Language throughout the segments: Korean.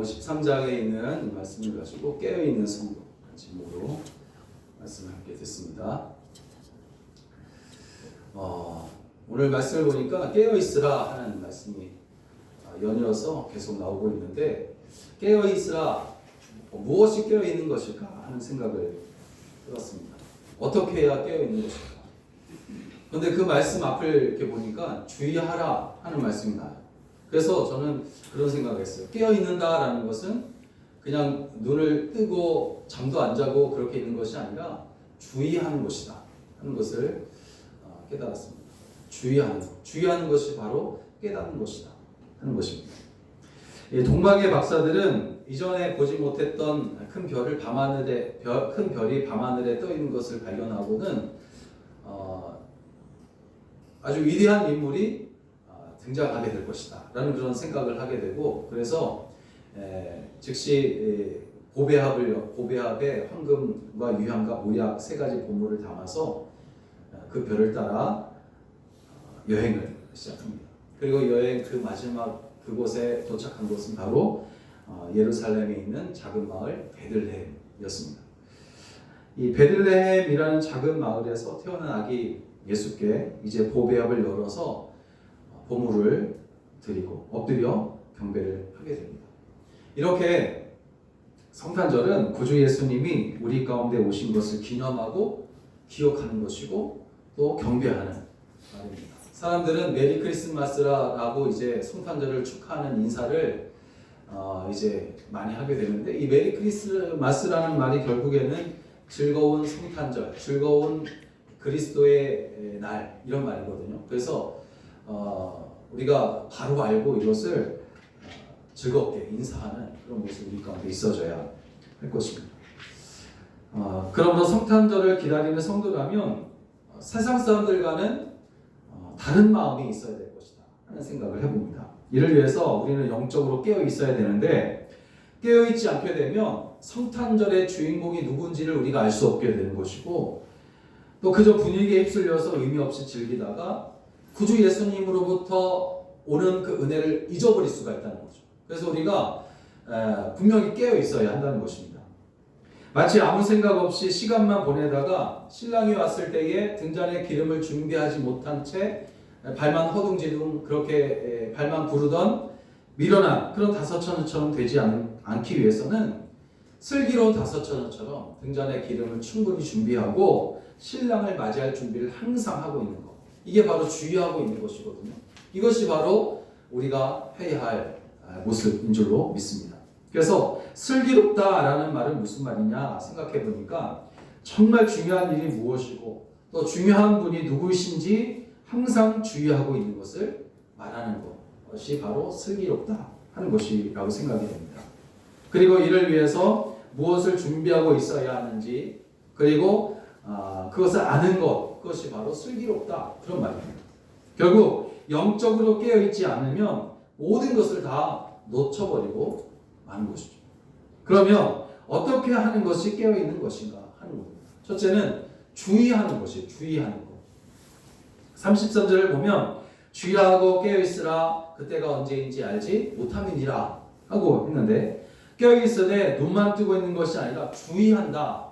13장에 있는 이 말씀을 가지고 깨어있는 성도 제목으로 말씀을 함께 듣습니다. 오늘 말씀을 보니까 깨어있으라 하는 말씀이 연이어서 계속 나오고 있는데, 깨어있으라, 무엇이 깨어있는 것일까 하는 생각을 해봤습니다. 어떻게 해야 깨어있는 것일까? 그런데 그 말씀 앞을 이렇게 보니까 주의하라 하는 말씀이 나요. 그래서 저는 그런 생각을 했어요. 깨어있는다라는 것은 그냥 눈을 뜨고 잠도 안 자고 그렇게 있는 것이 아니라 주의하는 것이다 하는 것을 깨달았습니다. 주의하는 것이 바로 깨닫는 것이다 하는 것입니다. 동방의 박사들은 이전에 보지 못했던 큰 별이 밤하늘에 떠 있는 것을 발견하고는 아주 위대한 인물이 등장하게 될 것이다 라는 그런 생각을 하게 되고, 그래서 즉시 고배합에 황금과 유향과 모약 세 가지 보물을 담아서 그 별을 따라 여행을 시작합니다. 그리고 여행 그 마지막 그곳에 도착한 곳은 바로 예루살렘에 있는 작은 마을 베들레헴이었습니다. 이 베들레헴이라는 작은 마을에서 태어난 아기 예수께 이제 보배합을 열어서 보물을 드리고 엎드려 경배를 하게 됩니다. 이렇게 성탄절은 구주 예수님이 우리 가운데 오신 것을 기념하고 기억하는 것이고 또 경배하는 날입니다. 사람들은 메리 크리스마스라고 이제 성탄절을 축하하는 인사를 이제 많이 하게 되는데, 이 메리 크리스마스라는 말이 결국에는 즐거운 성탄절, 즐거운 그리스도의 날 이런 말이거든요. 그래서 우리가 바로 알고 이것을 즐겁게 인사하는 그런 모습이 우리 가운데 있어져야 할 것입니다. 그러므로 성탄절을 기다리는 성도라면 세상 사람들과는 다른 마음이 있어야 될 것이다 하는 생각을 해봅니다. 이를 위해서 우리는 영적으로 깨어 있어야 되는데, 깨어 있지 않게 되면 성탄절의 주인공이 누군지를 우리가 알 수 없게 되는 것이고, 또 그저 분위기에 휩쓸려서 의미 없이 즐기다가 구주 예수님으로부터 오는 그 은혜를 잊어버릴 수가 있다는 거죠. 그래서 우리가 분명히 깨어 있어야 한다는 것입니다. 마치 아무 생각 없이 시간만 보내다가 신랑이 왔을 때에 등잔에 기름을 준비하지 못한 채 발만 허둥지둥 그렇게 발만 구르던 미련한 그런 다섯처녀처럼 되지 않기 위해서는 슬기로운 다섯처녀처럼 등잔에 기름을 충분히 준비하고 신랑을 맞이할 준비를 항상 하고 있는 것, 이게 바로 주의하고 있는 것이거든요. 이것이 바로 우리가 해야 할 모습인 줄로 믿습니다. 그래서 슬기롭다라는 말은 무슨 말이냐 생각해 보니까, 정말 중요한 일이 무엇이고 또 중요한 분이 누구이신지 항상 주의하고 있는 것을 말하는 것이 바로 슬기롭다 하는 것이라고 생각이 됩니다. 그리고 이를 위해서 무엇을 준비하고 있어야 하는지, 그리고 그것을 아는 것, 그것이 바로 슬기롭다 그런 말입니다. 결국 영적으로 깨어있지 않으면 모든 것을 다 놓쳐버리고 마는 것이죠. 그러면 어떻게 하는 것이 깨어있는 것인가 하는 겁니다. 첫째는 주의하는 것이에요. 주의하는 것. 33절을 보면 주의하고 깨어있으라, 그때가 언제인지 알지 못함이니라 하고 했는데, 깨어있으되 눈만 뜨고 있는 것이 아니라 주의한다,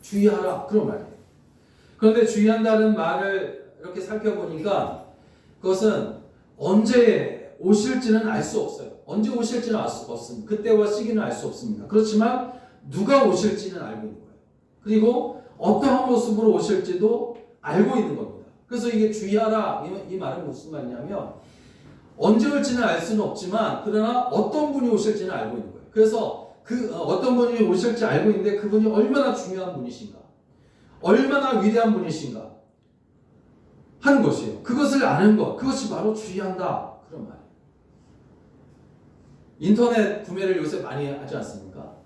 주의하라 그런 말이에요. 그런데 주의한다는 말을 이렇게 살펴보니까 그것은 언제 오실지는 알 수 없어요. 언제 오실지는 알 수 없습니다. 그때와 시기는 알 수 없습니다. 그렇지만 누가 오실지는 알고 있는 거예요. 그리고 어떠한 모습으로 오실지도 알고 있는 겁니다. 그래서 이게 주의하라, 이 말은 무슨 말이냐면, 언제 올지는 알 수는 없지만 그러나 어떤 분이 오실지는 알고 있는 거예요. 그래서 그 어떤 분이 오실지 알고 있는데 그분이 얼마나 중요한 분이신가, 얼마나 위대한 분이신가 하는 것이에요. 그것을 아는 것, 그것이 바로 주의한다 그런 말이에요. 인터넷 구매를 요새 많이 하지 않습니까?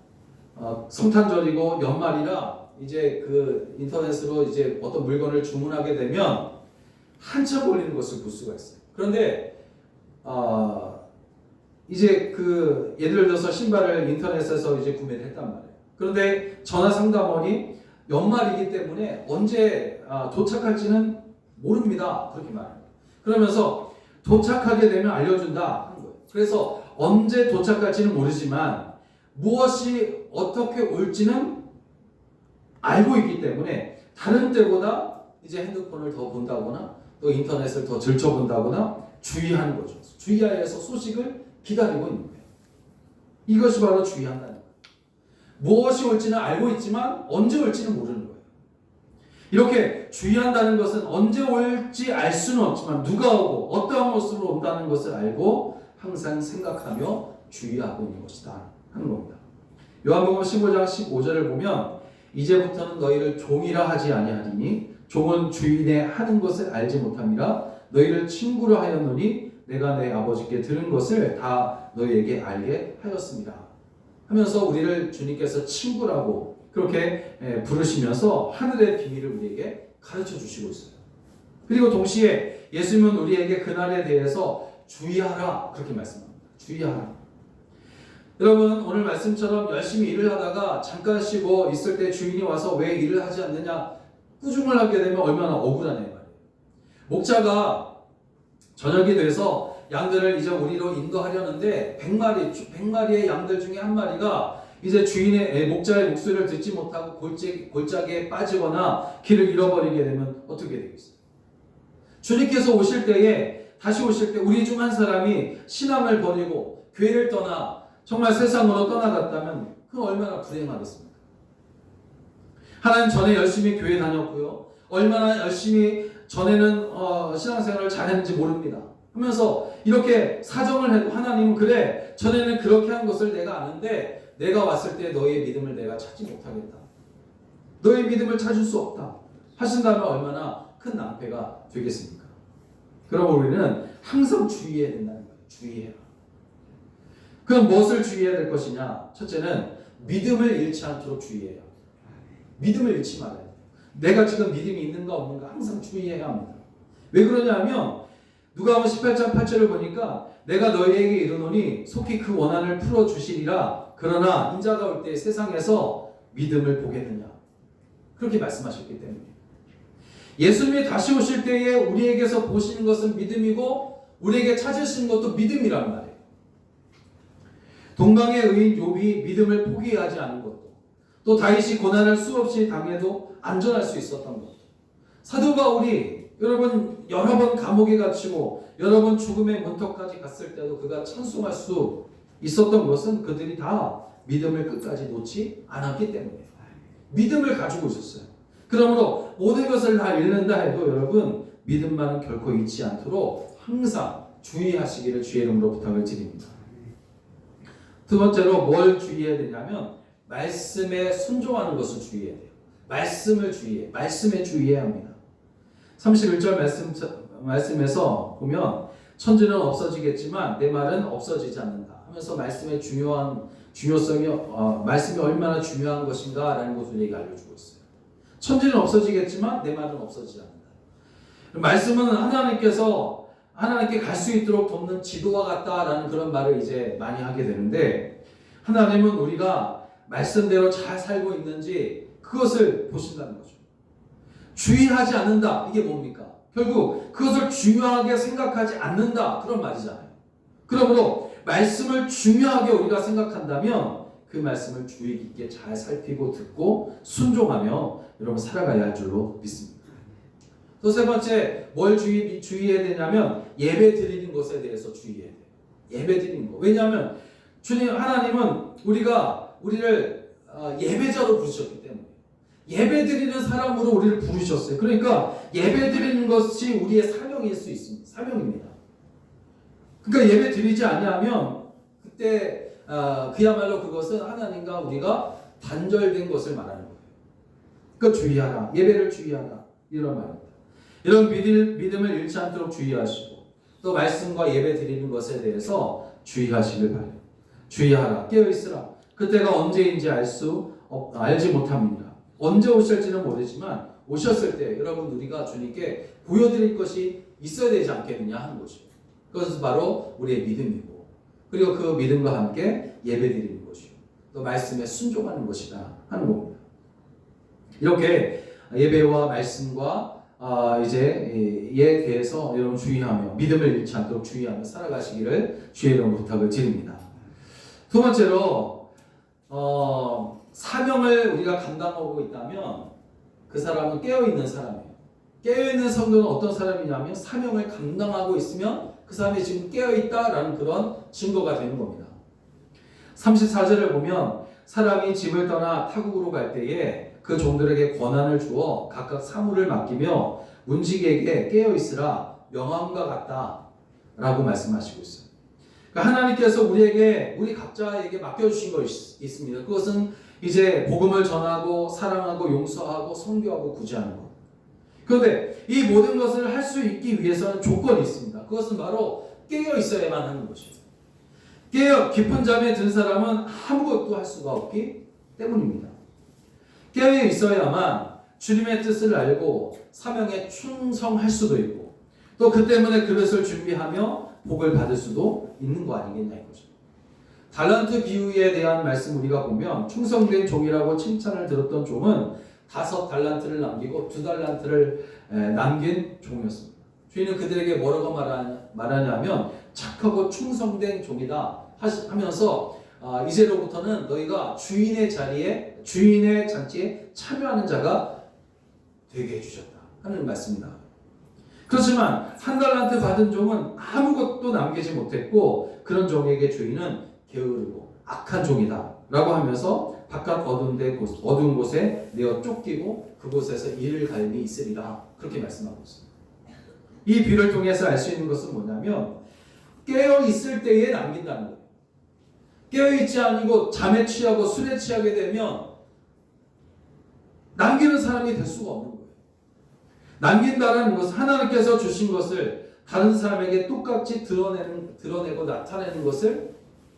성탄절이고 연말이라 이제 그 인터넷으로 이제 어떤 물건을 주문하게 되면 한참 걸리는 것을 볼 수가 있어요. 그런데 이제 그 예를 들어서 신발을 인터넷에서 이제 구매를 했단 말이에요. 그런데 전화 상담원이 연말이기 때문에 언제 도착할지는 모릅니다 그렇게 말합니다. 그러면서 도착하게 되면 알려준다 하는 거예요. 그래서 언제 도착할지는 모르지만 무엇이 어떻게 올지는 알고 있기 때문에 다른 때보다 이제 핸드폰을 더 본다거나 또 인터넷을 더 들춰본다거나 주의하는 거죠. 주의하여서 소식을 기다리고 있는 거예요. 이것이 바로 주의한다는 거예요. 무엇이 올지는 알고 있지만 언제 올지는 모르는 거예요. 이렇게 주의한다는 것은 언제 올지 알 수는 없지만 누가 오고 어떠한 모습으로 온다는 것을 알고 항상 생각하며 주의하고 있는 것이다 하는 겁니다. 요한복음 15장 15절을 보면 이제부터는 너희를 종이라 하지 아니하리니 종은 주인의 하는 것을 알지 못함이라 너희를 친구로 하였노니 내가 내 아버지께 들은 것을 다 너희에게 알게 하였습니다 하면서 우리를 주님께서 친구라고 그렇게 부르시면서 하늘의 비밀을 우리에게 가르쳐 주시고 있어요. 그리고 동시에 예수님은 우리에게 그날에 대해서 주의하라 그렇게 말씀합니다. 주의하라. 여러분 오늘 말씀처럼 열심히 일을 하다가 잠깐 쉬고 있을 때 주인이 와서 왜 일을 하지 않느냐 꾸중을 하게 되면 얼마나 억울하냐 말이에요. 목자가 저녁이 돼서 양들을 이제 우리로 인도하려는데 100마리의 양들 중에 한 마리가 이제 주인의 목자의 목소리를 듣지 못하고 골짜기에 빠지거나 길을 잃어버리게 되면 어떻게 되겠어요? 주님께서 오실 때에 다시 오실 때 우리 중 한 사람이 신앙을 버리고 교회를 떠나 정말 세상으로 떠나갔다면 그건 얼마나 불행하겠습니까? 하나님 전에 열심히 교회 다녔고요. 얼마나 열심히 전에는 신앙생활을 잘했는지 모릅니다. 하면서 이렇게 사정을 해도 하나님은 그래 전에는 그렇게 한 것을 내가 아는데 내가 왔을 때 너의 믿음을 내가 찾지 못하겠다. 너의 믿음을 찾을 수 없다. 하신다면 얼마나 큰 낭패가 되겠습니까? 그럼 우리는 항상 주의해야 된다는 거예요. 주의해라. 그럼 무엇을 주의해야 될 것이냐? 첫째는 믿음을 잃지 않도록 주의해야 합니다. 믿음을 잃지 말아야 돼요. 내가 지금 믿음이 있는가 없는가 항상 주의해야 합니다. 왜 그러냐면 누가복음 18장 8절을 보니까 내가 너희에게 이르노니 속히 그 원한을 풀어주시리라. 그러나 인자가 올 때 세상에서 믿음을 보겠느냐. 그렇게 말씀하셨기 때문에 예수님이 다시 오실 때에 우리에게서 보시는 것은 믿음이고 우리에게 찾으시는 것도 믿음이란 말이에요. 동방의 의인 욥이 믿음을 포기하지 않은 것도 또 다윗이 고난을 수없이 당해도 안전할 수 있었던 것도 사도 바울이 여러분 여러 번 감옥에 갇히고 여러 번 죽음의 문턱까지 갔을 때도 그가 찬송할 수 있었던 것은 그들이 다 믿음을 끝까지 놓지 않았기 때문이에요. 믿음을 가지고 있었어요. 그러므로 모든 것을 다 잃는다 해도 여러분 믿음만은 결코 잃지 않도록 항상 주의하시기를 주의 이름으로 부탁을 드립니다. 두 번째로 뭘 주의해야 되냐면 말씀에 순종하는 것을 주의해야 돼요. 말씀을 주의해. 말씀에 주의해야 합니다. 31절 말씀에서 보면 천지는 없어지겠지만 내 말은 없어지지 않는다 하면서 말씀의 중요성이 말씀이 얼마나 중요한 것인가라는 것을 우리에게 알려주고 있어요. 천지는 없어지겠지만 내 말은 없어지지 않는다. 말씀은 하나님께 갈 수 있도록 돕는 지도와 같다라는 그런 말을 이제 많이 하게 되는데 하나님은 우리가 말씀대로 잘 살고 있는지 그것을 보신다는 거죠. 주의하지 않는다. 이게 뭡니까? 결국 그것을 중요하게 생각하지 않는다. 그런 말이잖아요. 그러므로 말씀을 중요하게 우리가 생각한다면 그 말씀을 주의 깊게 잘 살피고 듣고 순종하며 여러분 살아가야 할 줄로 믿습니다. 또 세 번째 뭘 주의해야 되냐면 예배 드리는 것에 대해서 주의해야 돼요. 예배 드리는 거. 왜냐하면 하나님은 우리를 예배자로 부르셨기 때문에 예배 드리는 사람으로 우리를 부르셨어요. 그러니까 예배 드리는 것이 우리의 사명일 수 있습니다. 사명입니다. 그러니까 예배 드리지 않냐면 그때 그야말로 그것은 하나님과 우리가 단절된 것을 말하는 거예요. 그러니까 주의하라. 예배를 주의하라. 이런 말입니다. 이런 믿음을 잃지 않도록 주의하시고 또 말씀과 예배 드리는 것에 대해서 주의하시길 바라요. 주의하라. 깨어있으라. 그때가 언제인지 알지 못합니다. 언제 오실지는 모르지만 오셨을 때 여러분 우리가 주님께 보여드릴 것이 있어야 되지 않겠느냐 하는 것이죠. 그것은 바로 우리의 믿음이고 그리고 그 믿음과 함께 예배드리는 것이고 또 말씀에 순종하는 것이다 하는 겁니다. 이렇게 예배와 말씀과 이제 이에 대해서 여러분 주의하며 믿음을 잃지 않도록 주의하며 살아가시기를 주의 이름으로 부탁을 드립니다. 두 번째로 사명을 우리가 감당하고 있다면 그 사람은 깨어있는 사람이에요. 깨어있는 성도는 어떤 사람이냐면 사명을 감당하고 있으면 그 사람이 지금 깨어있다라는 그런 증거가 되는 겁니다. 34절을 보면 사람이 집을 떠나 타국으로 갈 때에 그 종들에게 권한을 주어 각각 사물을 맡기며 문지기에게 깨어있으라 명함과 같다 라고 말씀하시고 있어요. 그러니까 하나님께서 우리 각자에게 맡겨주신 것이 있습니다. 그것은 이제 복음을 전하고 사랑하고 용서하고 선교하고 구제하는 것. 그런데 이 모든 것을 할 수 있기 위해서는 조건이 있습니다. 그것은 바로 깨어 있어야만 하는 것이죠. 깨어 깊은 잠에 든 사람은 아무것도 할 수가 없기 때문입니다. 깨어 있어야만 주님의 뜻을 알고 사명에 충성할 수도 있고 또 그 때문에 그릇을 준비하며 복을 받을 수도 있는 거 아니겠냐 이거죠. 달란트 비유에 대한 말씀 우리가 보면 충성된 종이라고 칭찬을 들었던 종은 5달란트를 남기고 2달란트를 남긴 종이었습니다. 주인은 그들에게 뭐라고 말하냐면 착하고 충성된 종이다 하면서 이제로부터는 너희가 주인의 잔치에 참여하는 자가 되게 해주셨다 하는 말씀입니다. 그렇지만 1달란트 받은 종은 아무것도 남기지 못했고 그런 종에게 주인은 게으르고 악한 종이다 라고 하면서 바깥 어두운 곳에 내어 쫓기고 그곳에서 이를 갈미 있으리라 그렇게 말씀하고 있습니다. 이 비유를 통해서 알 수 있는 것은 뭐냐면 깨어 있을 때에 남긴다는 거예요. 깨어 있지 아니고 잠에 취하고 술에 취하게 되면 남기는 사람이 될 수가 없는 거예요. 남긴다는 것은 하나님께서 주신 것을 다른 사람에게 똑같이 드러내고 나타내는 것을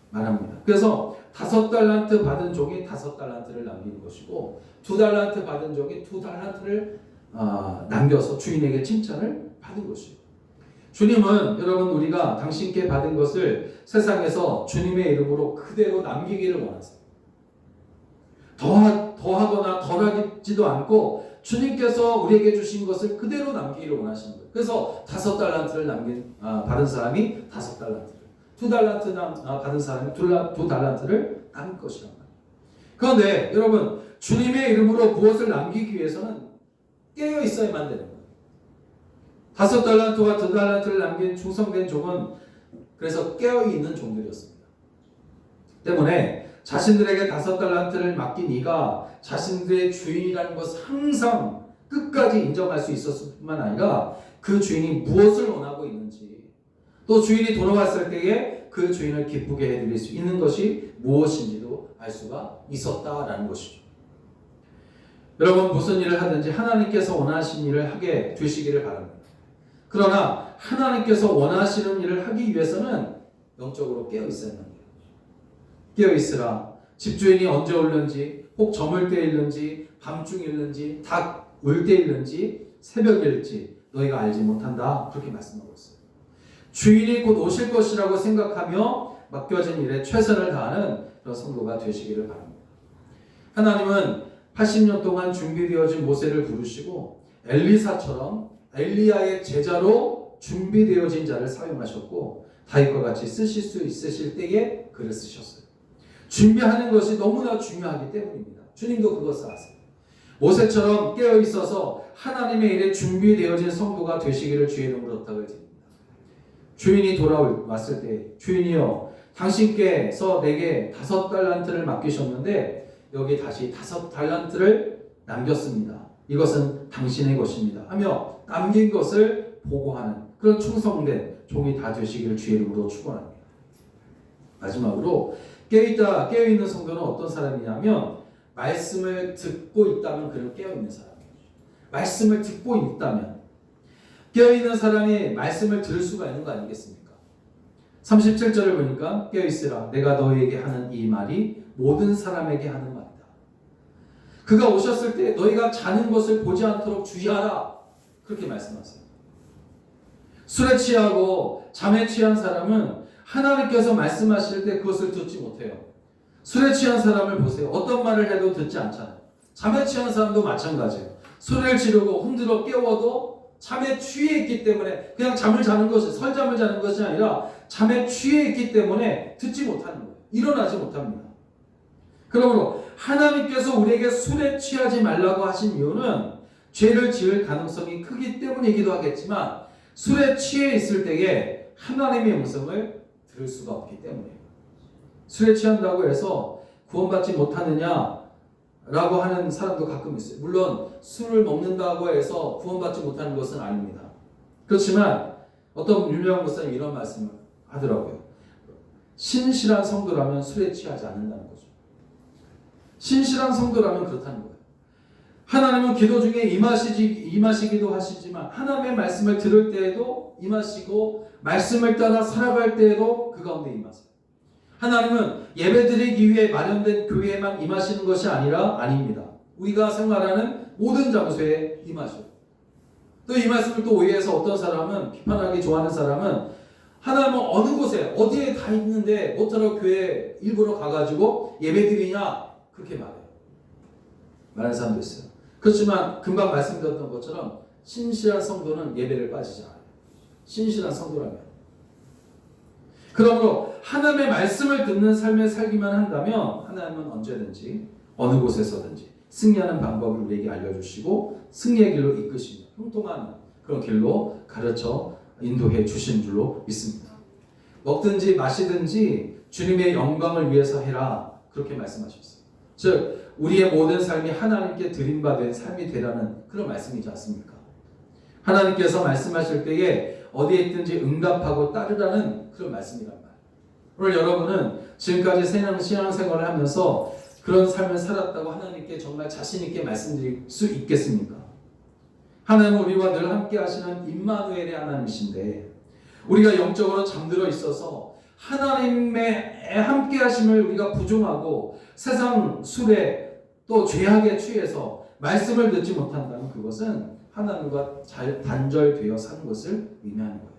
말합니다. 그래서 5달란트 받은 종이 5달란트를 남기는 것이고 2달란트 받은 종이 2달란트를 남겨서 주인에게 칭찬을 받은 것이에요. 주님은 여러분 우리가 당신께 받은 것을 세상에서 주님의 이름으로 그대로 남기기를 원하세요. 더하거나 덜하지도 않고 주님께서 우리에게 주신 것을 그대로 남기기를 원하시는 거예요. 그래서 5달란트를 받은 사람이 5달란트를 2달란트 받은 사람이 2달란트를 남길 것이란 말이에요. 그런데 여러분 주님의 이름으로 무엇을 남기기 위해서는 깨어 있어야만 되는 거예요. 5달란트와 2달란트를 남긴 충성된 종은 그래서 깨어있는 종들이었습니다. 때문에 자신들에게 5달란트를 맡긴 이가 자신들의 주인이라는 것을 항상 끝까지 인정할 수 있었을 뿐만 아니라 그 주인이 무엇을 원하고 있는지 또 주인이 돌아왔을 때에 그 주인을 기쁘게 해드릴 수 있는 것이 무엇인지도 알 수가 있었다라는 것이죠. 여러분 무슨 일을 하든지 하나님께서 원하신 일을 하게 되시기를 바랍니다. 그러나 하나님께서 원하시는 일을 하기 위해서는 영적으로 깨어 있어야 합니다. 깨어 있으라. 집주인이 언제 올는지, 혹 저물 때일는지, 밤중일는지, 닭 울 때일는지, 새벽일지 너희가 알지 못한다. 그렇게 말씀하고 있어요. 주인이 곧 오실 것이라고 생각하며 맡겨진 일에 최선을 다하는 그런 성도가 되시기를 바랍니다. 하나님은 80년 동안 준비되어진 모세를 부르시고 엘리사처럼 엘리야의 제자로 준비되어진 자를 사용하셨고 다윗과 같이 쓰실 수 있으실 때에 글을 쓰셨어요. 준비하는 것이 너무나 중요하기 때문입니다. 주님도 그것을 아세요. 모세처럼 깨어있어서 하나님의 일에 준비되어진 성도가 되시기를 주의 이름으로 부탁을 드립니다. 주인이 돌아왔을 때 주인이여 당신께서 내게 5달란트를 맡기셨는데 여기 다시 5달란트를 남겼습니다. 이것은 당신의 것입니다 하며 남긴 것을 보고하는 그런 충성된 종이 다 되시기를 주의 이름으로 축원합니다. 마지막으로 깨어있는 성도는 어떤 사람이냐면 말씀을 듣고 있다면 그는 깨어있는 사람이에요. 말씀을 듣고 있다면 깨어있는 사람이 말씀을 들을 수가 있는 거 아니겠습니까? 37절을 보니까 깨어있으라 내가 너희에게 하는 이 말이 모든 사람에게 하는 말이다. 그가 오셨을 때 너희가 자는 것을 보지 않도록 주의하라. 그렇게 말씀하세요. 술에 취하고 잠에 취한 사람은 하나님께서 말씀하실 때 그것을 듣지 못해요. 술에 취한 사람을 보세요. 어떤 말을 해도 듣지 않잖아요. 잠에 취한 사람도 마찬가지예요. 소리를 지르고 흔들어 깨워도 잠에 취해 있기 때문에 그냥 잠을 자는 것이 설잠을 자는 것이 아니라 잠에 취해 있기 때문에 듣지 못하는 거예요. 일어나지 못합니다. 그러므로 하나님께서 우리에게 술에 취하지 말라고 하신 이유는 죄를 지을 가능성이 크기 때문이기도 하겠지만 술에 취해 있을 때에 하나님의 음성을 들을 수가 없기 때문이에요. 술에 취한다고 해서 구원받지 못하느냐라고 하는 사람도 가끔 있어요. 물론 술을 먹는다고 해서 구원받지 못하는 것은 아닙니다. 그렇지만 어떤 유명한 목사님이 이런 말씀을 하더라고요. 신실한 성도라면 술에 취하지 않는다는 거죠. 신실한 성도라면 그렇다는 거예요. 하나님은 기도 중에 임하시기도 하시지만 하나님의 말씀을 들을 때에도 임하시고 말씀을 따라 살아갈 때에도 그 가운데 임하세요. 하나님은 예배드리기 위해 마련된 교회에만 임하시는 것이 아닙니다. 우리가 생활하는 모든 장소에 임하셔요. 또 이 말씀을 또 오해해서 어떤 사람은 비판하기 좋아하는 사람은 하나님은 어느 곳에 어디에 다 있는데 못하러 교회 일부러 가가지고 예배드리냐 그렇게 말하는 사람도 있어요. 그렇지만 금방 말씀드렸던 것처럼 신실한 성도는 예배를 빠지지 않아요. 신실한 성도라면. 그러므로 하나님의 말씀을 듣는 삶을 살기만 한다면 하나님은 언제든지 어느 곳에서든지 승리하는 방법을 우리에게 알려주시고 승리의 길로 이끄시며 형통한 그런 길로 가르쳐 인도해 주신 줄로 믿습니다. 먹든지 마시든지 주님의 영광을 위해서 해라 그렇게 말씀하셨어요. 즉 우리의 모든 삶이 하나님께 드림받은 삶이 되라는 그런 말씀이지 않습니까? 하나님께서 말씀하실 때에 어디에 있든지 응답하고 따르라는 그런 말씀이란 말이에요. 오늘 여러분은 지금까지 신앙생활을 하면서 그런 삶을 살았다고 하나님께 정말 자신 있게 말씀드릴 수 있겠습니까? 하나님은 우리와 늘 함께 하시는 임마누엘의 하나님이신데 우리가 영적으로 잠들어 있어서 하나님의 함께 하심을 우리가 부정하고 세상 술에 또 죄악에 취해서 말씀을 듣지 못한다면 그것은 하나님과 단절되어 사는 것을 의미하는 거예요.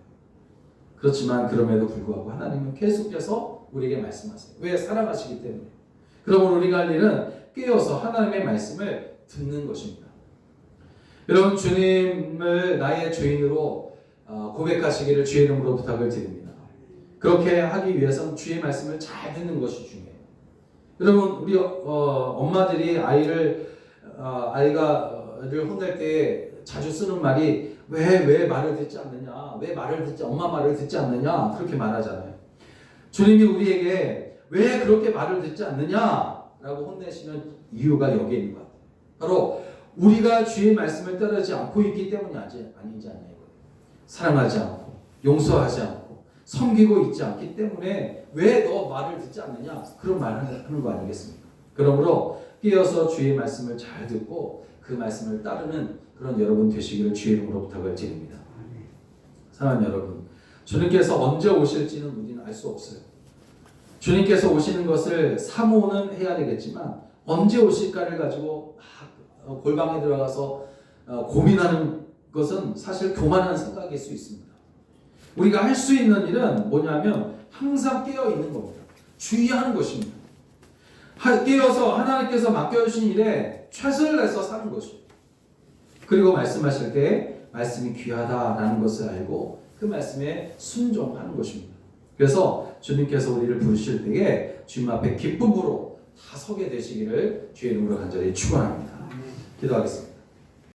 그렇지만 그럼에도 불구하고 하나님은 계속해서 우리에게 말씀하세요. 왜? 사랑하시기 때문에. 그러므로 우리가 할 일은 깨어서 하나님의 말씀을 듣는 것입니다. 여러분 주님을 나의 죄인으로 고백하시기를 주의 이름으로 부탁을 드립니다. 그렇게 하기 위해서는 주의 말씀을 잘 듣는 것이 중요해요. 여러분 우리 엄마들이 아이를 혼낼 때 자주 쓰는 말이 왜 말을 듣지 않느냐, 왜 말을 듣지 엄마 말을 듣지 않느냐 그렇게 말하잖아요. 주님이 우리에게 왜 그렇게 말을 듣지 않느냐라고 혼내시는 이유가 여기에 있는 것 같아요. 바로 우리가 주의 말씀을 따르지 않고 있기 때문이 아니지 않냐 이거예요. 사랑하지 않고 용서하지 않고 섬기고 있지 않기 때문에 왜 너 말을 듣지 않느냐 그런 말을 하는 거 아니겠습니까? 그러므로 깨어서 주의 말씀을 잘 듣고 그 말씀을 따르는 그런 여러분 되시기를 주의 이름으로 부탁을 드립니다. 사랑하는 여러분, 주님께서 언제 오실지는 우리는 알 수 없어요. 주님께서 오시는 것을 사모는 해야 되겠지만 언제 오실까를 가지고 골방에 들어가서 고민하는 것은 사실 교만한 생각일 수 있습니다. 우리가 할 수 있는 일은 뭐냐면 항상 깨어 있는 겁니다. 주의하는 것입니다. 깨어서 하나님께서 맡겨주신 일에 최선을 다해서 사는 것이에요. 그리고 말씀하실 때 말씀이 귀하다라는 것을 알고 그 말씀에 순종하는 것입니다. 그래서 주님께서 우리를 부르실 때에 주님 앞에 기쁨으로 다 서게 되시기를 주의 이름으로 간절히 축원합니다. 기도하겠습니다.